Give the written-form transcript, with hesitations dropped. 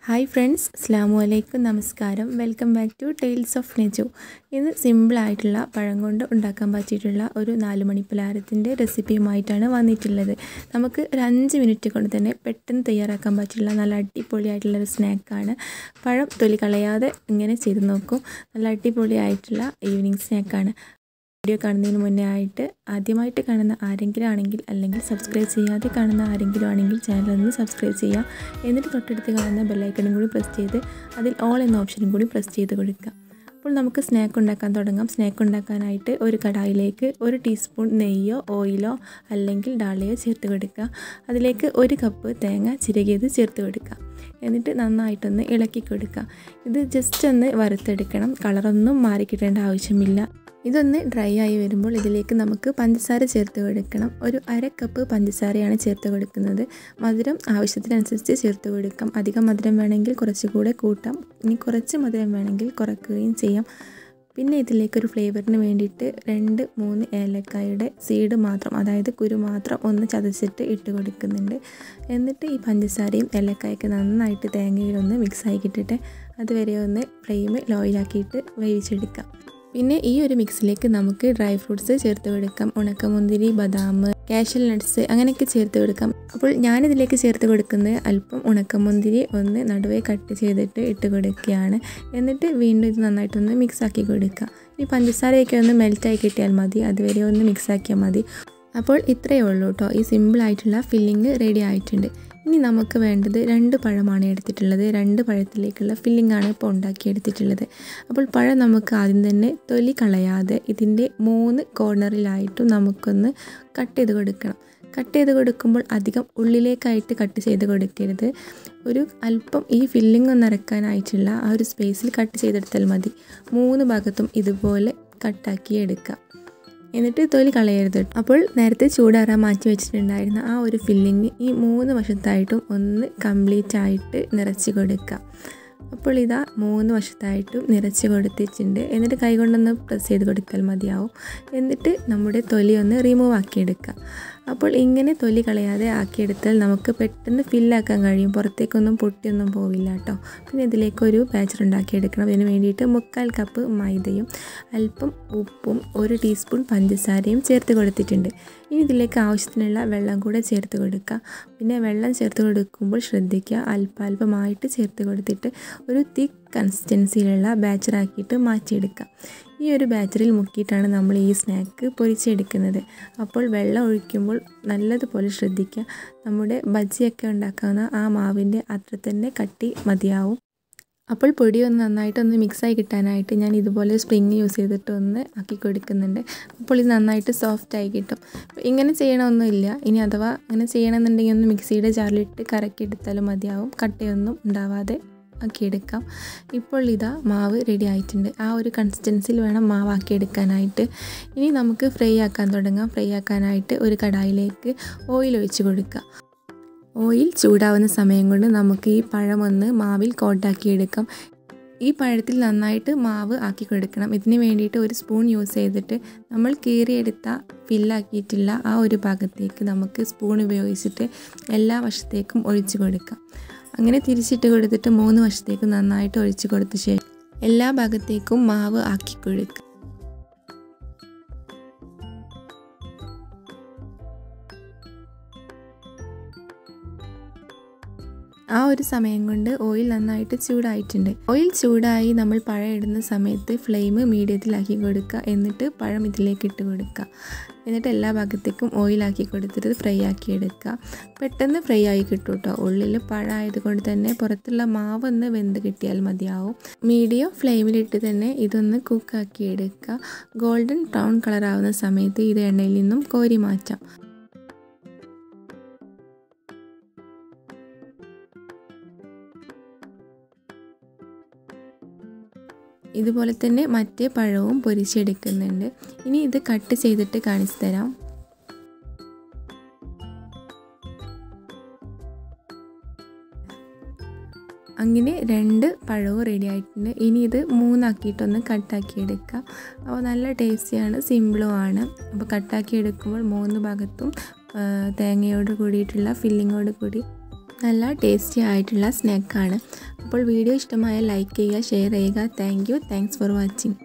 Hi friends, Assalamu alaikum, Namaskaram. Welcome back to Tales of NAJU. ഇത് simple ആയിട്ടുള്ള പഴം കൊണ്ട് ഉണ്ടാക്കാൻ പറ്റിയിട്ടുള്ള ഒരു 4 മണി പലഹാരത്തിന്റെ റെസിപ്പിയുമായിട്ടാണ് വന്നിട്ടുള്ളത്. നമുക്ക് ഒരു 5 മിനിറ്റ് കൊണ്ട് തന്നെ പെട്ടെന്ന് തയ്യാറാക്കാൻ പറ്റിയുള്ള നല്ല അടിപൊളിയായിട്ടുള്ള ഒരു സ്നാക്കാണ്. പഴം തൊലി കളയാതെ ഇങ്ങനെ ചെയ്തു നോക്കൂ. നല്ല അടിപൊളിയായിട്ടുള്ള ഈവനിംഗ് സ്നാക്കാണ്. വീഡിയോ കാണുന്നതിന് മുന്നേ ആയിട്ട് ആദ്യമായിട്ട് കാണുന്ന ആരെങ്കിലും ആണെങ്കിൽ അല്ലെങ്കിൽ സബ്സ്ക്രൈബ് ചെയ്യാതെ കാണുന്ന ആരെങ്കിലും ആണെങ്കിൽ ചാനൽ ഒന്ന് സബ്സ്ക്രൈബ് ചെയ്യുക. എന്നിട്ട് തൊട്ടടുത്ത് കാണുന്ന ബെല്ലൈക്കണും കൂടി പ്രസ് ചെയ്ത് അതിൽ ഓൾ എന്ന ഓപ്ഷനും കൂടി പ്രസ് ചെയ്ത് കൊടുക്കുക. അപ്പോൾ നമുക്ക് സ്നാക്ക് ഉണ്ടാക്കാൻ തുടങ്ങാം. സ്നാക്ക് ഉണ്ടാക്കാനായിട്ട് ഒരു കടായിലേക്ക് 1 ടീസ്പൂൺ നെയ്യോ ഓയിലോ അല്ലെങ്കിൽ ഡാളയോ ചേർത്ത് കൊടുക്കുക. അതിലേക്ക് 1 കപ്പ് തേങ്ങ ചിരകിയത് ചേർത്ത് കൊടുക്കുക. എന്നിട്ട് നന്നായിട്ടൊന്ന് ഇളക്കി കൊടുക്കുക. ഇത് ജസ്റ്റ് ഒന്ന് വറുത്തെടുക്കണം. കളറൊന്നും മാറിക്കിട്ടേണ്ട ആവശ്യമില്ല. ഇതൊന്ന് ഡ്രൈ ആയി വരുമ്പോൾ ഇതിലേക്ക് നമുക്ക് പഞ്ചസാര ചേർത്ത് കൊടുക്കണം. ഒരു 1/2 കപ്പ് പഞ്ചസാരയാണ് ചേർത്ത് കൊടുക്കുന്നത്. മധുരം ആവശ്യത്തിനനുസരിച്ച് ചേർത്ത് കൊടുക്കാം. അധികം മധുരം വേണമെങ്കിൽ കുറച്ചുകൂടെ കൂട്ടാം. ഇനി കുറച്ച് മധുരം വേണമെങ്കിൽ കുറയ്ക്കുകയും ചെയ്യാം. പിന്നെ ഇതിലേക്കൊരു ഫ്ലേവറിന് വേണ്ടിയിട്ട് 2-3 ഏലക്കായുടെ സീഡ് മാത്രം, അതായത് കുരു മാത്രം ഒന്ന് ചതച്ചിട്ട് ഇട്ട് കൊടുക്കുന്നുണ്ട്. എന്നിട്ട് ഈ പഞ്ചസാരയും ഏലക്കായൊക്കെ നന്നായിട്ട് തേങ്ങയിലൊന്ന് മിക്സായി കിട്ടിയിട്ട് അതുവരെ ഒന്ന് ഫ്ലെയിം ലോയിലാക്കിയിട്ട് വേവിച്ചെടുക്കാം. പിന്നെ ഈ ഒരു മിക്സിലേക്ക് നമുക്ക് ഡ്രൈ ഫ്രൂട്ട്സ് ചേർത്ത് കൊടുക്കാം. ഉണക്കമുന്തിരി, ബദാം, കാഷ്യൂ നട്ട്സ് അങ്ങനെയൊക്കെ ചേർത്ത് കൊടുക്കാം. അപ്പോൾ ഞാനിതിലേക്ക് ചേർത്ത് കൊടുക്കുന്നത് അല്പം ഉണക്കമുന്തിരി ഒന്ന് നടുവേ കട്ട് ചെയ്തിട്ട് ഇട്ട് കൊടുക്കുകയാണ്. എന്നിട്ട് വീണ്ടും ഇത് നന്നായിട്ടൊന്ന് മിക്സാക്കി കൊടുക്കുക. ഈ പഞ്ചസാരയൊക്കെ ഒന്ന് മെൽറ്റായി കിട്ടിയാൽ മതി. അതുവരെ ഒന്ന് മിക്സാക്കിയാൽ മതി. അപ്പോൾ ഇത്രയേ ഉള്ളൂ കേട്ടോ. ഈ സിമ്പിളായിട്ടുള്ള ഫില്ലിങ് റെഡി ആയിട്ടുണ്ട്. ഇനി നമുക്ക് വേണ്ടത് 2 പഴമാണ് എടുത്തിട്ടുള്ളത്. 2 പഴത്തിലേക്കുള്ള ഫില്ലിങ്ങാണ് ഇപ്പോൾ ഉണ്ടാക്കിയെടുത്തിട്ടുള്ളത്. അപ്പോൾ പഴം നമുക്ക് ആദ്യം തന്നെ തൊലി കളയാതെ ഇതിൻ്റെ 3 കോർണറിലായിട്ടും നമുക്കൊന്ന് കട്ട് ചെയ്ത് കൊടുക്കണം. കട്ട് ചെയ്ത് കൊടുക്കുമ്പോൾ അധികം ഉള്ളിലേക്കായിട്ട് കട്ട് ചെയ്ത് കൊടുക്കരുത്. ഒരു അല്പം ഈ ഫില്ലിങ് ഒന്ന് നിറക്കാനായിട്ടുള്ള ആ ഒരു സ്പേസിൽ കട്ട് ചെയ്തെടുത്താൽ മതി. 3 ഭാഗത്തും ഇതുപോലെ കട്ടാക്കി എടുക്കുക. എന്നിട്ട് തൊലി കളയരുത്. അപ്പോൾ നേരത്തെ ചൂടാറാൻ മാറ്റി വെച്ചിട്ടുണ്ടായിരുന്ന ആ ഒരു ഫില്ലിങ് ഈ 3 വശത്തായിട്ടും ഒന്ന് കംപ്ലീറ്റ് ആയിട്ട് നിറച്ച് കൊടുക്കുക. അപ്പോൾ ഇതാ 3 വശത്തായിട്ടും നിറച്ച് കൊടുത്തിട്ടുണ്ട്. എന്നിട്ട് കൈകൊണ്ടൊന്ന് പ്രസ് ചെയ്ത് കൊടുത്താൽ മതിയാവും. എന്നിട്ട് നമ്മുടെ തൊലി ഒന്ന് റിമൂവ് ആക്കിയെടുക്കുക. അപ്പോൾ ഇങ്ങനെ തൊലി കളയാതെ ആക്കിയെടുത്താൽ നമുക്ക് പെട്ടെന്ന് ഫില്ലാക്കാൻ കഴിയും. പുറത്തേക്കൊന്നും പൊട്ടിയൊന്നും പോവില്ല കേട്ടോ. പിന്നെ ഇതിലേക്കൊരു ബാറ്റർ ഉണ്ടാക്കിയെടുക്കണം. ഇതിന് വേണ്ടിയിട്ട് 3/4 കപ്പ് മൈദയും അല്പം ഉപ്പും 1 ടീസ്പൂൺ പഞ്ചസാരയും ചേർത്ത് കൊടുത്തിട്ടുണ്ട്. ഇനി ഇതിലേക്ക് ആവശ്യത്തിനുള്ള വെള്ളം കൂടെ ചേർത്ത് കൊടുക്കുക. പിന്നെ വെള്ളം ചേർത്ത് കൊടുക്കുമ്പോൾ ശ്രദ്ധിക്കുക, അല്പമായിട്ട് ചേർത്ത് കൊടുത്തിട്ട് ഒരു തിക്ക് കൺസിസ്റ്റൻസിയിലുള്ള ബാറ്ററാക്കിയിട്ട് മാറ്റിയെടുക്കുക. ഈ ഒരു ബാറ്ററിൽ മുക്കിയിട്ടാണ് നമ്മൾ ഈ സ്നാക്ക് പൊരിച്ചെടുക്കുന്നത്. അപ്പോൾ വെള്ളം ഒഴിക്കുമ്പോൾ നല്ലതുപോലെ ശ്രദ്ധിക്കുക. നമ്മുടെ ബജ്ജിയൊക്കെ ഉണ്ടാക്കുന്ന ആ മാവിൻ്റെ അത്ര തന്നെ കട്ടി മതിയാവും. അപ്പോൾ പൊടി ഒന്ന് നന്നായിട്ടൊന്ന് മിക്സായി കിട്ടാനായിട്ട് ഞാൻ ഇതുപോലെ സ്പ്രിങ് യൂസ് ചെയ്തിട്ട് ഒന്ന് ആക്കി കൊടുക്കുന്നുണ്ട്. അപ്പോൾ ഇത് നന്നായിട്ട് സോഫ്റ്റായി കിട്ടും. ഇങ്ങനെ ചെയ്യണമൊന്നുമില്ല. ഇനി അഥവാ അങ്ങനെ ചെയ്യണമെന്നുണ്ടെങ്കിൽ ഒന്ന് മിക്സിയുടെ ജാറിലിട്ട് കറക്കിയെടുത്താലും മതിയാവും. കട്ടയൊന്നും ഉണ്ടാവാതെ ആക്കിയെടുക്കാം. ഇപ്പോൾ ഇതാ മാവ് റെഡി ആയിട്ടുണ്ട്. ആ ഒരു കൺസിസ്റ്റൻസിയിൽ വേണം മാവാക്കിയെടുക്കാനായിട്ട്. ഇനി നമുക്ക് ഫ്രൈ ആക്കാൻ തുടങ്ങാം. ഫ്രൈ ആക്കാനായിട്ട് ഒരു കടായിലേക്ക് ഓയിൽ ഒഴിച്ച് കൊടുക്കുക. ഓയിൽ ചൂടാവുന്ന സമയം കൊണ്ട് നമുക്ക് ഈ പഴം ഒന്ന് മാവിൽ കോട്ടാക്കിയെടുക്കാം. ഈ പഴത്തിൽ നന്നായിട്ട് മാവ് ആക്കി കൊടുക്കണം. ഇതിന് വേണ്ടിയിട്ട് ഒരു സ്പൂൺ യൂസ് ചെയ്തിട്ട് നമ്മൾ കീറിയെടുത്ത ഫില്ലാക്കിയിട്ടുള്ള ആ ഒരു ഭാഗത്തേക്ക് നമുക്ക് സ്പൂൺ ഉപയോഗിച്ചിട്ട് എല്ലാ വശത്തേക്കും ഒഴിച്ച് കൊടുക്കാം. അങ്ങനെ തിരിച്ചിട്ട് കൊടുത്തിട്ട് 3 വശത്തേക്കും നന്നായിട്ട് ഒഴിച്ച് കൊടുത്ത ശേഷം എല്ലാ ഭാഗത്തേക്കും മാവ് ആക്കി കൊടുക്കുക. ആ ഒരു സമയം കൊണ്ട് ഓയിൽ നന്നായിട്ട് ചൂടായിട്ടുണ്ട്. ഓയിൽ ചൂടായി നമ്മൾ പഴം ഇടുന്ന സമയത്ത് ഫ്ലെയിം മീഡിയത്തിലാക്കി കൊടുക്കുക. എന്നിട്ട് പഴം ഇതിലേക്ക് ഇട്ട് കൊടുക്കുക. എന്നിട്ട് എല്ലാ ഭാഗത്തേക്കും ഓയിലാക്കി കൊടുത്തിട്ട് ഫ്രൈ ആക്കി എടുക്കുക. പെട്ടെന്ന് ഫ്രൈ ആയി കിട്ടും കേട്ടോ. ഉള്ളിൽ പഴം ആയതുകൊണ്ട് തന്നെ പുറത്തുള്ള മാവൊന്ന് വെന്ത് കിട്ടിയാൽ മതിയാവും. മീഡിയം ഫ്ലെയിമിലിട്ട് തന്നെ ഇതൊന്ന് കുക്കാക്കി എടുക്കുക. ഗോൾഡൻ ബ്രൗൺ കളറാവുന്ന സമയത്ത് ഇത് എണ്ണയിൽ നിന്നും കോരി മാറ്റാം. ഇതുപോലെ തന്നെ മറ്റേ പഴവും പൊരിച്ചെടുക്കുന്നുണ്ട്. ഇനി ഇത് കട്ട് ചെയ്തിട്ട് കാണിച്ചു തരാം. അങ്ങനെ 2 പഴവും റെഡി ആയിട്ടുണ്ട്. ഇനി ഇത് 3 ആക്കിയിട്ടൊന്ന് കട്ടാക്കി എടുക്കുക. അപ്പോൾ നല്ല ടേസ്റ്റിയാണ്, സിമ്പിളുമാണ്. അപ്പോൾ കട്ടാക്കി എടുക്കുമ്പോൾ 3 ഭാഗത്തും തേങ്ങയോട് കൂടിയിട്ടുള്ള ഫില്ലിങ്ങോട് കൂടി നല്ല ടേസ്റ്റി ആയിട്ടുള്ള സ്നാക്കാണ്. അപ്പോൾ വീഡിയോ ഇഷ്ടമായ ലൈക്ക് ചെയ്യുക, ഷെയർ ചെയ്യുക. Thanks for watching.